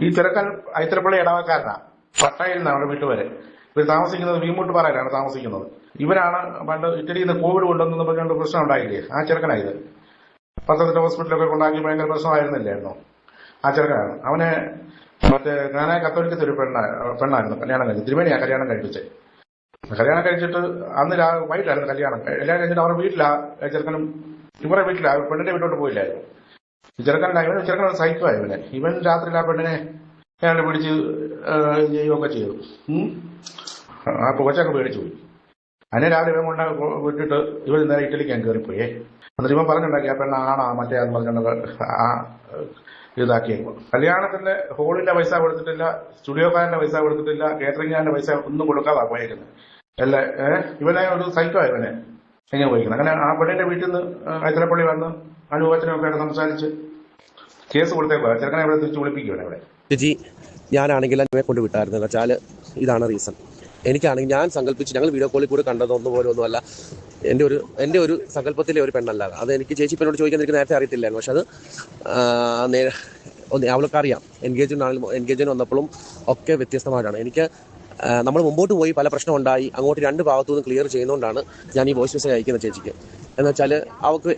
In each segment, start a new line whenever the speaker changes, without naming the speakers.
ഈ ചെറുക്കൻ ഐത്തരപ്പള്ളി ഇടവക്കാരനാണ്. പട്ടായിൽ നിന്നാണ് അവിടെ വീട്ടുപേര്. ഇവർ താമസിക്കുന്നത് വീമൂട്ടുപാറയിലാണ് താമസിക്കുന്നത്. ഇവരാണ് പണ്ട് ഇറ്റലിയിൽ നിന്ന് കോവിഡ് കൊണ്ടുവന്നു പറഞ്ഞുകൊണ്ട് പ്രശ്നം ഉണ്ടായില്ലേ, ആ ചെറുക്കനായത്. പത്തനംതിട്ട ഹോസ്പിറ്റലൊക്കെ കൊണ്ടാക്കി ഭയങ്കര പ്രശ്നമായിരുന്നില്ലായിരുന്നു. ആ ചെറുക്കനാണ്. അവനെ മറ്റേ ഞാനായ കത്തോലിക്കത്തെ ഒരു പെണ്ണായിരുന്നു കല്യാണം കഴിച്ചത്. തിരുമേനിയാ കല്യാണം കഴിപ്പിച്ചത്. കല്യാണം കഴിച്ചിട്ട് അന്ന് വൈകിട്ടായിരുന്നു കല്യാണം. കല്യാണം കഴിച്ചിട്ട് അവരുടെ വീട്ടിലാ ചെറുക്കനും ഇവരുടെ വീട്ടിലാ, പെണ്ണിന്റെ വീട്ടിലോട്ട് പോയില്ലായിരുന്നു. ചെറുക്കൻ സഹിക്കുവാ ഇവൻ രാത്രിയിൽ ആ പെണ്ണിനെ അയാളെ പിടിച്ച് ചെയ്യുകയൊക്കെ ചെയ്തു. ആ കൊച്ചൊക്കെ പേടിച്ചു പോയി. അതിനെ രാവിലെ ഇവൻ കൊണ്ട് വിട്ടിട്ട് ഇവർ നേരെ ഇറ്റലിക്ക് ഞാൻ കയറിപ്പോയേ. എന്നിട്ട് ഇവൻ പറഞ്ഞുണ്ടാക്കി ആ പെണ്ണാണോ മറ്റേ അത് പറഞ്ഞുകൊണ്ട് ആ ഇതാക്കിയേക്കും. കല്യാണത്തിന്റെ ഹോളിന്റെ പൈസ കൊടുത്തിട്ടില്ല, സ്റ്റുഡിയോക്കാരന്റെ പൈസ കൊടുത്തിട്ടില്ല, കേറ്ററിംഗുകാരന്റെ പൈസ ഒന്നും കൊടുക്കാതാ പോയേക്കുന്നത്. അല്ലേ ഇവനെ ഒരു സൈക്കോ ഇവനെ എങ്ങനെ പോയിക്കുന്നത്. അങ്ങനെ ആ പെണ്ണിന്റെ വീട്ടിൽ നിന്ന് ഐത്തലപ്പള്ളി വന്ന് അനുഭവത്തിനൊക്കെ ആയിട്ട് സംസാരിച്ച് കേസ് കൊടുത്തേക്കുക. ചെറുക്കനെ ഇവിടെ തിരിച്ച് വിളിപ്പിക്കുവാണ് ഇവിടെ.
ചേച്ചി, ഞാനാണെങ്കിൽ എന്നെ കൊണ്ട് വിട്ടായിരുന്നു വെച്ചാൽ ഇതാണ് റീസൺ. എനിക്കാണെങ്കിൽ ഞാൻ സങ്കല്പിച്ച് ഞങ്ങൾ വീഡിയോ കോളിൽ കൂടെ കണ്ടതൊന്നുപോലെ ഒന്നുമല്ല. എൻ്റെ ഒരു സങ്കല്പത്തിലെ ഒരു പെണ്ണല്ല അത്. എനിക്ക് ചേച്ചി ഇപ്പം എന്നോട് ചോദിക്കാൻ എനിക്ക് നേരത്തെ അറിയത്തില്ലായിരുന്നു. പക്ഷെ അത് അവൾക്കറിയാം. എൻഗേജ്മെൻറ്റ് വന്നപ്പോഴും ഒക്കെ വ്യത്യസ്തമായിട്ടാണ്. എനിക്ക് നമ്മൾ മുമ്പോട്ട് പോയി പല പ്രശ്നം ഉണ്ടായി അങ്ങോട്ട് രണ്ട് ഭാഗത്തുനിന്ന് ക്ലിയർ ചെയ്യുന്നതുകൊണ്ടാണ് ഞാൻ ഈ വോയിസ് മെസ്സേജ് അയക്കുന്നത് ചേച്ചിക്ക്. എന്ന് വെച്ചാൽ അവൾക്ക്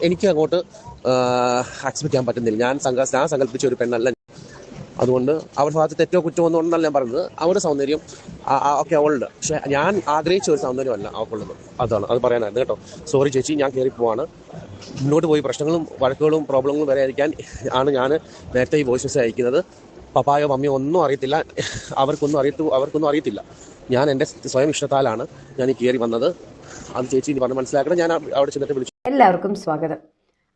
എനിക്ക് അങ്ങോട്ട് ആക്സെപ്റ്റ് ചെയ്യാൻ പറ്റുന്നില്ല. ഞാൻ സങ്കല്പിച്ച ഒരു പെണ്ണല്ല. അതുകൊണ്ട് അവരുടെ ഭാഗത്ത് തെറ്റോ കുറ്റമോ ഒന്നുകൊണ്ടല്ല ഞാൻ പറഞ്ഞത്. അവരുടെ സൗന്ദര്യം ഒക്കെ അവളുണ്ട്. പക്ഷെ ഞാൻ ആഗ്രഹിച്ച ഒരു സൗന്ദര്യമല്ല അവൾക്കുള്ളത്. അത് പറയാനായിരുന്നു കേട്ടോ. സോറി ചേച്ചി, ഞാൻ കയറി പോവാണ്. മുന്നോട്ട് പോയി പ്രശ്നങ്ങളും വഴക്കുകളും പ്രോബ്ലങ്ങളും വരാതിരിക്കാൻ ആണ് ഞാൻ നേരത്തെ ഈ വോയിസ് മെസ്സേജ് അയക്കുന്നത്. പപ്പായോ മമ്മിയോ ഒന്നും അറിയത്തില്ല, അവർക്കൊന്നും അറിയത്തില്ല. ഞാൻ എൻ്റെ സ്വയം ഇഷ്ടത്താലാണ് ഞാൻ ഈ കയറി വന്നത്. അത് ചേച്ചി പറഞ്ഞ് മനസ്സിലാക്കണം. ഞാൻ അവിടെ ചെന്നിട്ട് വിളിച്ചു.
എല്ലാവർക്കും സ്വാഗതം.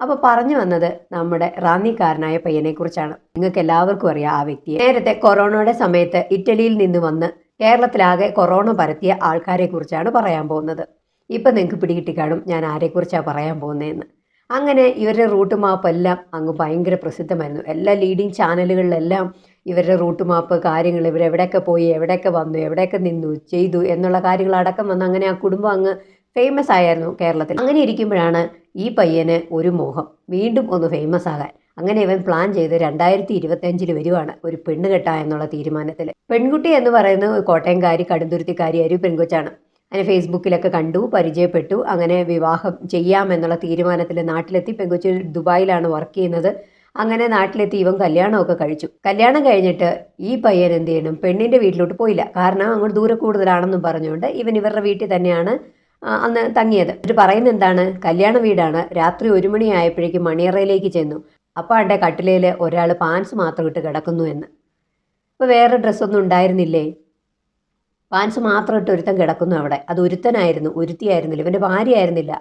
അപ്പോൾ പറഞ്ഞു വന്നത് നമ്മുടെ റാന്നിക്കാരനായ പയ്യനെ കുറിച്ചാണ്. നിങ്ങൾക്ക് എല്ലാവർക്കും അറിയാം ആ വ്യക്തിയെ. നേരത്തെ കൊറോണയുടെ സമയത്ത് ഇറ്റലിയിൽ നിന്ന് വന്ന് കേരളത്തിലാകെ കൊറോണ പരത്തിയ ആൾക്കാരെ കുറിച്ചാണ് പറയാൻ പോകുന്നത്. ഇപ്പം നിങ്ങൾക്ക് പിടികിട്ടി കാണും ഞാൻ ആരെക്കുറിച്ചാണ് പറയാൻ പോകുന്നതെന്ന്. അങ്ങനെ ഇവരുടെ റൂട്ട് മാപ്പ് എല്ലാം അങ്ങ് ഭയങ്കര പ്രസിദ്ധമായിരുന്നു. എല്ലാ ലീഡിങ് ചാനലുകളിലെല്ലാം ഇവരുടെ റൂട്ട് മാപ്പ് കാര്യങ്ങൾ, ഇവരെവിടെയൊക്കെ പോയി, എവിടെയൊക്കെ വന്നു, എവിടെയൊക്കെ നിന്നു ചെയ്തു എന്നുള്ള കാര്യങ്ങളടക്കം വന്ന് അങ്ങനെ ആ കുടുംബം അങ്ങ് ഫേമസ് ആയിരുന്നു കേരളത്തിൽ. അങ്ങനെ ഇരിക്കുമ്പോഴാണ് ഈ പയ്യന് ഒരു മോഹം വീണ്ടും ഒന്ന് ഫേമസ് ആകാൻ. അങ്ങനെ ഇവൻ പ്ലാൻ ചെയ്ത് 2025 വരുവാണ് ഒരു പെണ്ണ് കെട്ടാ എന്നുള്ള തീരുമാനത്തിൽ. പെൺകുട്ടി എന്ന് പറയുന്നത് കോട്ടയംകാരി, കടുന്തുരുത്തിക്കാരി ഒരു പെൺകൊച്ചാണ്. അങ്ങനെ ഫേസ്ബുക്കിലൊക്കെ കണ്ടു, പരിചയപ്പെട്ടു. അങ്ങനെ വിവാഹം ചെയ്യാമെന്നുള്ള തീരുമാനത്തിൽ നാട്ടിലെത്തി. പെൺകൊച്ച് ദുബായിലാണ് വർക്ക് ചെയ്യുന്നത്. അങ്ങനെ നാട്ടിലെത്തി ഇവൻ കല്യാണമൊക്കെ കഴിച്ചു. കല്യാണം കഴിഞ്ഞിട്ട് ഈ പയ്യൻ എന്ത് ചെയ്യണം, പെണ്ണിൻ്റെ വീട്ടിലോട്ട് പോയില്ല. കാരണം അങ്ങോട്ട് ദൂരെ കൂടുതലാണെന്നും പറഞ്ഞുകൊണ്ട് ഇവൻ ഇവരുടെ വീട്ടിൽ തന്നെയാണ് അന്ന് തങ്ങിയത്. എന്നിട്ട് പറയുന്നത് എന്താണ്, കല്യാണ വീടാണ്. രാത്രി 1 മണിയായപ്പോഴേക്കും മണിയറയിലേക്ക് ചെന്നു. അപ്പോൾ അവിടെ കട്ടിലയിൽ ഒരാൾ പാൻസ് മാത്രം ഇട്ട് കിടക്കുന്നു എന്ന്. ഇപ്പോൾ വേറെ ഡ്രസ്സൊന്നും ഉണ്ടായിരുന്നില്ലേ, പാൻസ് മാത്രം ഇട്ട് ഒരുത്തൻ കിടക്കുന്നു അവിടെ. അത് ഒരുത്തനായിരുന്നു, ഒരുത്തിയായിരുന്നില്ല, ഇവൻ്റെ ഭാര്യയായിരുന്നില്ല.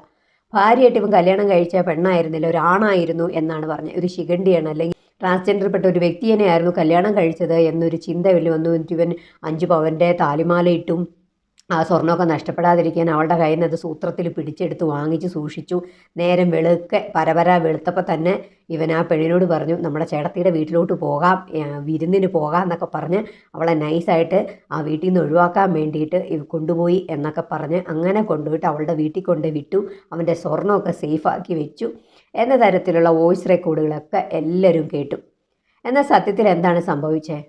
ഭാര്യയായിട്ട് ഇവൻ കല്യാണം കഴിച്ച പെണ്ണായിരുന്നില്ല, ഒരാണായിരുന്നു എന്നാണ് പറഞ്ഞത്. ഒരു ശിഖണ്ഡിയാണ്, അല്ലെങ്കിൽ ട്രാൻസ്ജെൻഡർപ്പെട്ട ഒരു വ്യക്തിയെയായിരുന്നു കല്യാണം കഴിച്ചത് എന്നൊരു ചിന്ത വലിയ വന്നു. ഇവൻ 5 പവൻ്റെ താലിമാല ഇട്ടും ആ സ്വർണ്ണമൊക്കെ നഷ്ടപ്പെടാതിരിക്കാൻ അവളുടെ കയ്യിൽ നിന്ന് അത് സൂത്രത്തിൽ പിടിച്ചെടുത്ത് വാങ്ങിച്ച് സൂക്ഷിച്ചു. നേരം പരപര വെളുത്തപ്പോൾ തന്നെ ഇവൻ ആ പെണ്ണിനോട് പറഞ്ഞു, നമ്മുടെ ചേട്ടത്തിയുടെ വീട്ടിലോട്ട് പോകാം, വിരുന്നിന് പോകാം എന്നൊക്കെ പറഞ്ഞ് അവളെ നൈസായിട്ട് ആ വീട്ടിൽ നിന്ന് ഒഴിവാക്കാൻ വേണ്ടിയിട്ട് കൊണ്ടുപോയി എന്നൊക്കെ പറഞ്ഞ് അങ്ങനെ കൊണ്ടുപോയിട്ട് അവളുടെ വീട്ടിൽ കൊണ്ട് വിട്ടു. അവൻ്റെ സ്വർണ്ണമൊക്കെ സേഫാക്കി വെച്ചു എന്ന തരത്തിലുള്ള വോയിസ് റെക്കോർഡുകളൊക്കെ എല്ലാവരും കേട്ടു. എന്നാൽ സത്യത്തിൽ എന്താണ് സംഭവിച്ചത്?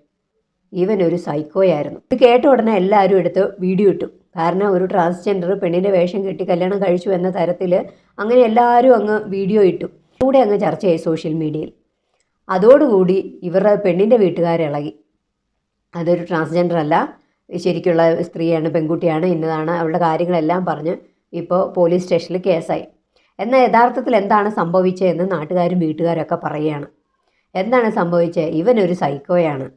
ഇവനൊരു സൈക്കോയായിരുന്നു. ഇത് കേട്ട ഉടനെ എല്ലാവരും എടുത്ത് വീഡിയോ ഇട്ടു. കാരണം ഒരു ട്രാൻസ്ജെൻഡർ പെണ്ണിൻ്റെ വേഷം കെട്ടി കല്യാണം കഴിച്ചു എന്ന തരത്തിൽ അങ്ങനെ എല്ലാവരും അങ്ങ് വീഡിയോ ഇട്ടു. കൂടെ അങ്ങ് ചർച്ചയായി സോഷ്യൽ മീഡിയയിൽ. അതോടുകൂടി ഇവരുടെ പെണ്ണിൻ്റെ വീട്ടുകാരിളകി. അതൊരു ട്രാൻസ്ജെൻഡർ അല്ല, ശരിക്കുള്ള സ്ത്രീയാണ്, പെൺകുട്ടിയാണ്, ഇന്നതാണ്, അവളുടെ കാര്യങ്ങളെല്ലാം പറഞ്ഞ് ഇപ്പോൾ പോലീസ് സ്റ്റേഷനിൽ കേസായി. എന്നാൽ യഥാർത്ഥത്തിൽ എന്താണ് സംഭവിച്ചതെന്ന് നാട്ടുകാരും വീട്ടുകാരൊക്കെ പറയുകയാണ്. എന്താണ് സംഭവിച്ചത്? ഇവനൊരു സൈക്കോയാണ്.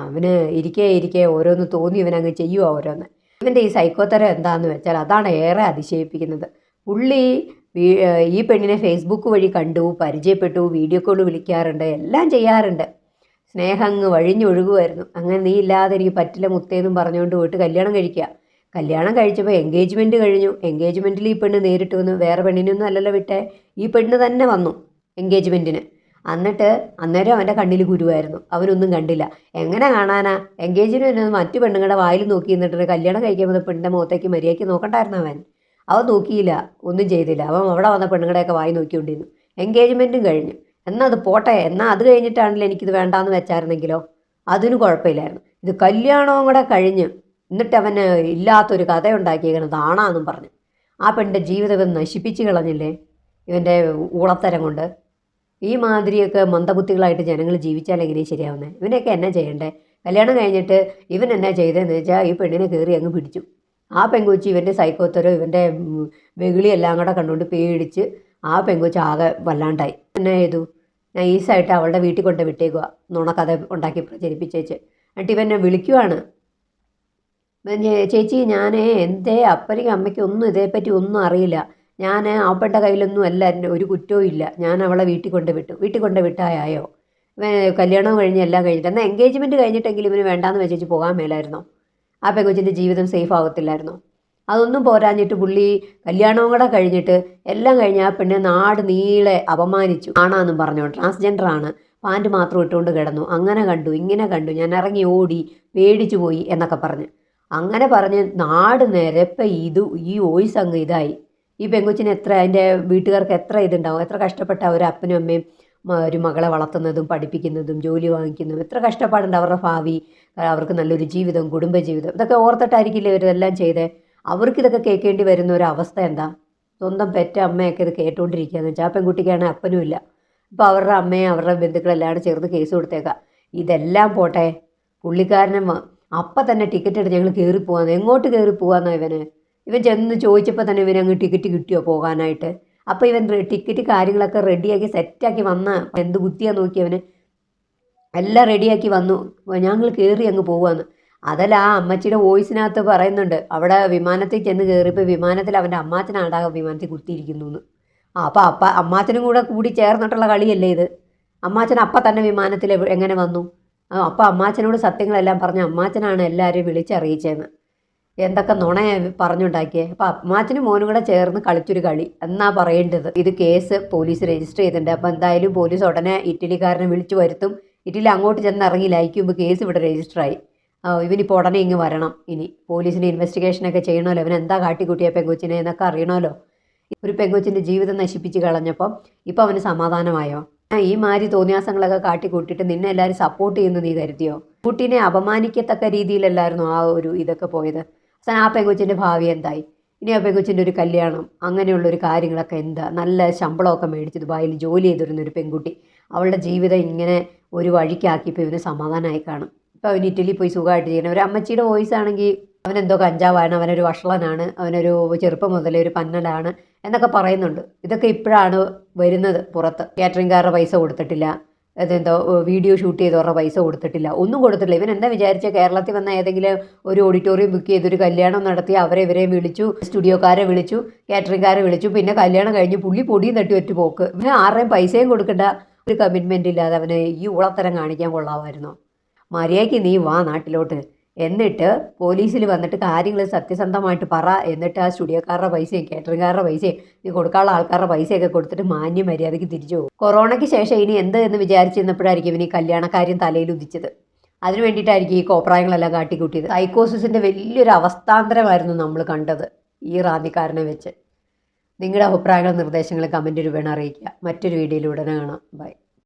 അവന് ഇരിക്കെ ഓരോന്ന് തോന്നി ഇവനങ്ങ് ചെയ്യുക ഓരോന്ന്. ഇവൻ്റെ ഈ സൈക്കോത്തരം എന്താണെന്ന് വെച്ചാൽ അതാണ് ഏറെ അതിശയിപ്പിക്കുന്നത്. പുള്ളി ഈ പെണ്ണിനെ ഫേസ്ബുക്ക് വഴി കണ്ടു, പരിചയപ്പെട്ടു, വീഡിയോ കോൾ വിളിക്കാറുണ്ട്, എല്ലാം ചെയ്യാറുണ്ട്. സ്നേഹം അങ്ങ് വഴിഞ്ഞൊഴുകുമായിരുന്നു. അങ്ങനെ നീ ഇല്ലാതെ എനിക്ക് പറ്റില്ല മുത്തേന്നും പറഞ്ഞുകൊണ്ട് പോയിട്ട് കല്യാണം കഴിക്കുക. കല്യാണം കഴിച്ചപ്പോൾ എൻഗേജ്മെൻറ്റ് കഴിഞ്ഞു. എൻഗേജ്മെൻറ്റിൽ ഈ പെണ്ണ് നേരിട്ട് വന്നു. വേറെ പെണ്ണിനൊന്നും അല്ലല്ലോ വിട്ടേ, ഈ പെണ്ണ് തന്നെ വന്നു എൻഗേജ്മെൻറ്റിന്. എന്നിട്ട് അന്നേരം അവൻ്റെ കണ്ണിൽ ഗുരുവായിരുന്നു, അവനൊന്നും കണ്ടില്ല. എങ്ങനെ കാണാനാ? എൻഗേജ്മെൻറ്റിന് മറ്റു പെണ്ണുങ്ങളുടെ വായിൽ നോക്കി നിന്നിട്ട് കല്യാണം കഴിക്കുമ്പോൾ പെണ്ണിൻ്റെ മുഖത്തേക്ക് മര്യാദയ്ക്ക് നോക്കണ്ടായിരുന്നു. അവൻ നോക്കിയില്ല, ഒന്നും ചെയ്തില്ല. അവൻ അവിടെ വന്ന പെണ്ണുങ്ങളുടെയൊക്കെ വായി നോക്കിക്കൊണ്ടിരുന്നു. എൻഗേജ്മെൻറ്റും കഴിഞ്ഞു. എന്നാൽ അത് പോട്ടെ, എന്നാൽ അത് കഴിഞ്ഞിട്ടാണെങ്കിലും എനിക്കിത് വേണ്ടാന്ന് വെച്ചായിരുന്നെങ്കിലോ അതിന് കുഴപ്പമില്ലായിരുന്നു. ഇത് കല്യാണവും കൂടെ കഴിഞ്ഞ് എന്നിട്ട് അവന് ഇല്ലാത്തൊരു കഥയുണ്ടാക്കിയേക്കണത് ആണാന്നും പറഞ്ഞു ആ പെണ്ണിൻ്റെ ജീവിതം ഇവൻ നശിപ്പിച്ച് കളഞ്ഞില്ലേ ഇവൻ്റെ ഊളത്തരം കൊണ്ട്. ഈ മാതിരിയൊക്കെ മന്ദബുദ്ധികളായിട്ട് ജനങ്ങൾ ജീവിച്ചാൽ എങ്ങനെയാണ് ശരിയാവുന്നത്? ഇവനെയൊക്കെ എന്നാ ചെയ്യണ്ടേ? കല്യാണം കഴിഞ്ഞിട്ട് ഇവൻ എന്നാ ചെയ്തതെന്ന് വെച്ചാൽ ഈ പെണ്ണിനെ കയറി അങ്ങ് പിടിച്ചു. ആ പെങ്കൊച്ചി ഇവൻ്റെ സൈക്കോത്തരോ ഇവൻ്റെ വെകിളി എല്ലാം കൂടെ കണ്ടുകൊണ്ട് പേടിച്ച് ആ പെങ്കൊച്ച് ആകെ വല്ലാണ്ടായി. എന്നാ ചെയ്തു? നൈസായിട്ട് അവളുടെ വീട്ടിൽ കൊണ്ട് വിട്ടേക്കുക, നുണക്കഥ ഉണ്ടാക്കി പ്രചരിപ്പിച്ചേച്ച്. എന്നിട്ട് ഇവനെ വിളിക്കുവാണ്, ചേച്ചി ഞാൻ എൻ്റെ അപ്പനും അമ്മയ്ക്കും ഒന്നും ഇതേപ്പറ്റി ഒന്നും അറിയില്ല, ഞാൻ അവളുടെ കയ്യിലൊന്നും അല്ല, എൻ്റെ ഒരു കുറ്റവും ഇല്ല, ഞാൻ അവളെ വീട്ടിൽ കൊണ്ട് വിട്ടു. വീട്ടിൽ കൊണ്ട് വിട്ടായോ? ഇവൻ കല്യാണം കഴിഞ്ഞ് എല്ലാം കഴിഞ്ഞിട്ട് എന്നാൽ എൻഗേജ്മെൻറ്റ് കഴിഞ്ഞിട്ടെങ്കിലും ഇവന് വേണ്ടാന്ന് വെച്ചേച്ച് പോകാൻ മേലായിരുന്നോ? ആ പെങ്കൊച്ചിൻ്റെ ജീവിതം സേഫ് ആകത്തില്ലായിരുന്നോ? അതൊന്നും പോരാഞ്ഞിട്ട് പുള്ളി കല്യാണവും കൂടെ കഴിഞ്ഞിട്ട് എല്ലാം കഴിഞ്ഞ് ആ പെണ്ണെ നാട് നീളെ അപമാനിച്ചു. ആണാന്നും പറഞ്ഞു, ട്രാൻസ്ജെൻഡർ ആണ്, പാൻറ്റ് മാത്രം ഇട്ടുകൊണ്ട് കിടന്നു, അങ്ങനെ കണ്ടു ഇങ്ങനെ കണ്ടു, ഞാൻ ഇറങ്ങി ഓടി പേടിച്ചു പോയി എന്നൊക്കെ പറഞ്ഞ് അങ്ങനെ പറഞ്ഞ് നാട് നിരപ്പം ഈ വോയിസ് അങ്ങ് ഇതായി. ഈ പെങ്കൊച്ചിന് എത്ര, അതിൻ്റെ വീട്ടുകാർക്ക് എത്ര ഇതുണ്ടാവും, എത്ര കഷ്ടപ്പെട്ട ഒരു അപ്പനും അമ്മയും ഒരു മകളെ വളർത്തുന്നതും പഠിപ്പിക്കുന്നതും ജോലി വാങ്ങിക്കുന്നതും, എത്ര കഷ്ടപ്പാടുണ്ട് അവരുടെ ഭാവി, അവർക്ക് നല്ലൊരു ജീവിതം, കുടുംബജീവിതം, ഇതൊക്കെ ഓർത്തിട്ടായിരിക്കില്ലേ ഇവരെല്ലാം ചെയ്തേ. അവർക്കിതൊക്കെ കേൾക്കേണ്ടി വരുന്ന ഒരു അവസ്ഥ എന്താ? സ്വന്തം പെറ്റ അമ്മയൊക്കെ ഇത് കേട്ടുകൊണ്ടിരിക്കുകയെന്ന് വെച്ചാൽ ആ പെൺകുട്ടിക്കാണെങ്കിൽ അപ്പനും ഇല്ല. ഇപ്പോൾ അവരുടെ അമ്മയും അവരുടെ ബന്ധുക്കളെല്ലാം ചേർന്ന് കേസ് കൊടുത്തേക്കാം. ഇതെല്ലാം പോട്ടെ, പുള്ളിക്കാരനും അപ്പം തന്നെ ടിക്കറ്റ് എടുത്ത് ഞങ്ങൾ കയറി പോകാമെന്ന്. എങ്ങോട്ട് കയറി പോകാമെന്നോ ഇവൻ ചെന്ന് ചോദിച്ചപ്പോൾ തന്നെ ഇവനങ്ങ് ടിക്കറ്റ് കിട്ടിയോ പോകാനായിട്ട്? അപ്പോൾ ഇവൻ ടിക്കറ്റ് കാര്യങ്ങളൊക്കെ റെഡിയാക്കി സെറ്റാക്കി വന്ന എന്ത് ബുദ്ധിയാണ് നോക്കിയവന്, എല്ലാം റെഡിയാക്കി വന്നു, ഞങ്ങൾ കയറി അങ്ങ് പോവാന്ന്. അതല്ല ആ അമ്മച്ചിയുടെ വോയിസിനകത്ത് പറയുന്നുണ്ട്, അവിടെ വിമാനത്തിൽ ചെന്ന് കയറിയപ്പോൾ വിമാനത്തിൽ അവൻ്റെ അമ്മാച്ചനാണ്ടാകും വിമാനത്തിൽ കുത്തിയിരിക്കുന്നു എന്ന്. അപ്പോൾ അമ്മാച്ചനും കൂടി ചേർന്നിട്ടുള്ള കളിയല്ലേ ഇത്? അമ്മാച്ചൻ അപ്പം തന്നെ വിമാനത്തിൽ എങ്ങനെ വന്നു? അപ്പോൾ അമ്മാച്ചനോട് സത്യങ്ങളെല്ലാം പറഞ്ഞ് അമ്മാച്ചനാണ് എല്ലാവരെയും വിളിച്ചറിയിച്ചതെന്ന്. എന്തൊക്കെ നുണ പറഞ്ഞുണ്ടാക്കിയേ. അപ്പോൾ അമ്മാച്ചനും മോനും കൂടെ ചേർന്ന് കളിച്ചൊരു കളി എന്നാ പറയേണ്ടത്. ഇത് കേസ് പോലീസ് രജിസ്റ്റർ ചെയ്തിട്ടുണ്ട്. അപ്പോൾ എന്തായാലും പോലീസ് ഉടനെ ഇറ്റലിക്കാരനെ വിളിച്ചു വരുത്തും. ഇറ്റലി അങ്ങോട്ട് ചെന്ന് ഇറങ്ങി ലയിക്കുമ്പോൾ കേസ് ഇവിടെ രജിസ്റ്ററായി. ഇവനിപ്പോൾ ഉടനെ ഇങ്ങ് വരണം. ഇനി പോലീസിന് ഇൻവെസ്റ്റിഗേഷനൊക്കെ ചെയ്യണമല്ലോ, ഇവൻ എന്താ കാട്ടിക്കൂട്ടിയ പെങ്കൊച്ചിനെ എന്നൊക്കെ അറിയണമല്ലോ. ഒരു പെങ്കൊച്ചിൻ്റെ ജീവിതം നശിപ്പിച്ച് കളഞ്ഞപ്പം ഇപ്പം അവന് സമാധാനമായോ? ഈ മാതിരി തോന്നിയാസങ്ങളൊക്കെ കാട്ടിക്കൂട്ടിയിട്ട് നിന്നെ എല്ലാവരും സപ്പോർട്ട് ചെയ്യുന്നു നീ കരുതിയോ? കുട്ടീനെ അപമാനിക്കത്തക്ക രീതിയിലല്ലായിരുന്നു ആ ഒരു ഇതൊക്കെ പോയത്. ആ പെങ്കൊച്ചിൻ്റെ ഭാവി എന്തായി? ഇനി ആ പെങ്കൊച്ചിൻ്റെ ഒരു കല്യാണം, അങ്ങനെയുള്ളൊരു കാര്യങ്ങളൊക്കെ എന്താ? നല്ല ശമ്പളമൊക്കെ മേടിച്ച് ദുബായിൽ ജോലി ചെയ്തിരുന്നൊരു പെൺകുട്ടി, അവളുടെ ജീവിതം ഇങ്ങനെ ഒരു വഴിക്കാക്കിയപ്പോൾ ഇവന് സമാധാനമായി കാണും. ഇപ്പോൾ അവന് ഇറ്റലി പോയി സുഖമായിട്ട് ചെയ്യണം. ഒരു അമ്മച്ചിയുടെ വോയിസ് ആണെങ്കിൽ അവനെന്തോ കഞ്ചാവാണ്, അവനൊരു വഷളനാണ്, അവനൊരു ചെറുപ്പം മുതലേ ഒരു പന്നലാണ് എന്നൊക്കെ പറയുന്നുണ്ട്. ഇതൊക്കെ ഇപ്പോഴാണ് വരുന്നത് പുറത്ത്. കാറ്ററിംഗുകാരുടെ പൈസ കൊടുത്തിട്ടില്ല, അതെന്തോ വീഡിയോ ഷൂട്ട് ചെയ്തവരുടെ പൈസ കൊടുത്തിട്ടില്ല, ഒന്നും കൊടുത്തിട്ടില്ല. ഇവൻ എന്താ വിചാരിച്ച കേരളത്തിൽ വന്ന ഏതെങ്കിലും ഒരു ഓഡിറ്റോറിയം ബുക്ക് ചെയ്തൊരു കല്യാണം നടത്തി ഇവരെ വിളിച്ചു, സ്റ്റുഡിയോക്കാരെ വിളിച്ചു, കാറ്ററിംഗുകാരെ വിളിച്ചു, പിന്നെ കല്യാണം കഴിഞ്ഞ് പുള്ളി പൊടിയും തട്ടി ഒറ്റ പോക്ക്. ഇവൻ ആരുടെയും പൈസയും കൊടുക്കണ്ട, ഒരു കമ്മിറ്റ്മെൻ്റ് ഇല്ലാതെ അവന് ഈ ഉളത്തരം കാണിക്കാൻ കൊള്ളാമായിരുന്നോ? മര്യാദയ്ക്ക് നീ വാ നാട്ടിലോട്ട്, എന്നിട്ട് പോലീസിൽ വന്നിട്ട് കാര്യങ്ങൾ സത്യസന്ധമായിട്ട് പറ. എന്നിട്ട് ആ സ്റ്റുഡിയോക്കാരുടെ പൈസയും കാറ്ററിംഗുകാരുടെ പൈസയും നീ കൊടുക്കാനുള്ള ആൾക്കാരുടെ പൈസയൊക്കെ കൊടുത്തിട്ട് മാന്യ മര്യാദയ്ക്ക് തിരിച്ചു പോകും. കൊറോണയ്ക്ക് ശേഷം ഇനി എന്ത് എന്ന് വിചാരിച്ചിരുന്നപ്പോഴായിരിക്കും ഇവന് ഈ കല്യാണക്കാര്യം തലയിൽ ഉദിച്ചത്. അതിന് വേണ്ടിയിട്ടായിരിക്കും ഈ കോപ്രായങ്ങളെല്ലാം കാട്ടിക്കൂട്ടിയത്. സൈക്കോസിൻ്റെ വലിയൊരു അവസ്ഥാന്തരമായിരുന്നു നമ്മൾ കണ്ടത് ഈ റാന്നിക്കാരനെ വെച്ച്. നിങ്ങളുടെ അഭിപ്രായങ്ങളും നിർദ്ദേശങ്ങളും കമൻറ്റ് രൂപേണ അറിയിക്കുക. മറ്റൊരു വീഡിയോയിൽ ഉടനെ കാണാം. ബൈ.